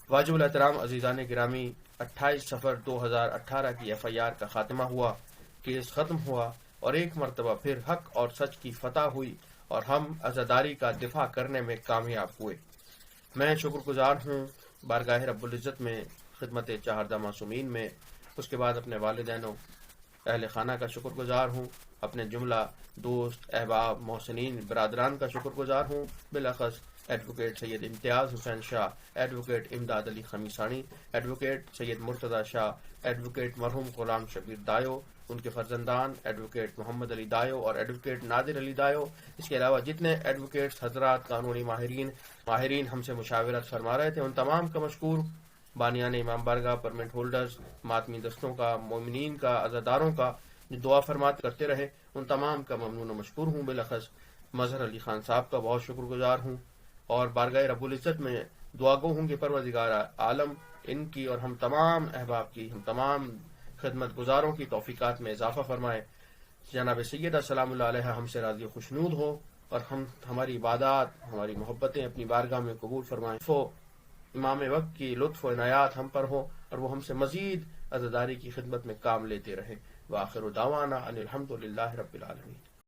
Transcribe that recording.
واجب الاحترام عزیزان گرامی، 28 صفر 2018 کی FIR کا خاتمہ ہوا، کیس ختم ہوا اور ایک مرتبہ پھر حق اور سچ کی فتح ہوئی اور ہم عزاداری کا دفاع کرنے میں کامیاب ہوئے۔ میں شکر گزار ہوں بارگاہ رب العزت میں، خدمت چہاردہ معصومین میں، اس کے بعد اپنے والدین و اہل خانہ کا شکر گزار ہوں، اپنے جملہ دوست احباب محسنین برادران کا شکر گزار ہوں، بالاخص ایڈوکیٹ سید امتیاز حسین شاہ، ایڈوکیٹ امداد علی خمیسانی، ایڈوکیٹ سید مرتضی شاہ، ایڈوکیٹ مرحوم غلام شبیر دایو، ان کے فرزندان ایڈوکیٹ محمد علی دایو اور ایڈوکیٹ نادر علی دایو، اس کے علاوہ جتنے ایڈوکیٹس حضرات قانونی ماہرین ہم سے مشاورت فرما رہے تھے، ان تمام کا مشکور، بانیان امام بارگاہ، پرمٹ ہولڈرز، ماتمی دستوں کا، مومنین کا، عزاداروں کا جو دعا فرمات کرتے رہے، ان تمام کا ممنون و مشکور ہوں۔ بالاخص مظہر علی خان صاحب کا بہت شکر گزار ہوں اور بارگاہ رب العزت میں دعا گو ہوں کہ پروردگار عالم ان کی اور ہم تمام احباب کی، ہم تمام خدمت گزاروں کی توفیقات میں اضافہ فرمائے۔ جناب سیدہ سلام اللہ علیہ ہم سے راضی و خوشنود ہو اور ہماری عبادات، ہماری محبتیں اپنی بارگاہ میں قبول فرمائیں۔ امام وقت کی لطف و عنایات ہم پر ہو اور وہ ہم سے مزید عزاداری کی خدمت میں کام لیتے رہیں۔ وآخر دعوانا ان الحمد للہ رب العالمین۔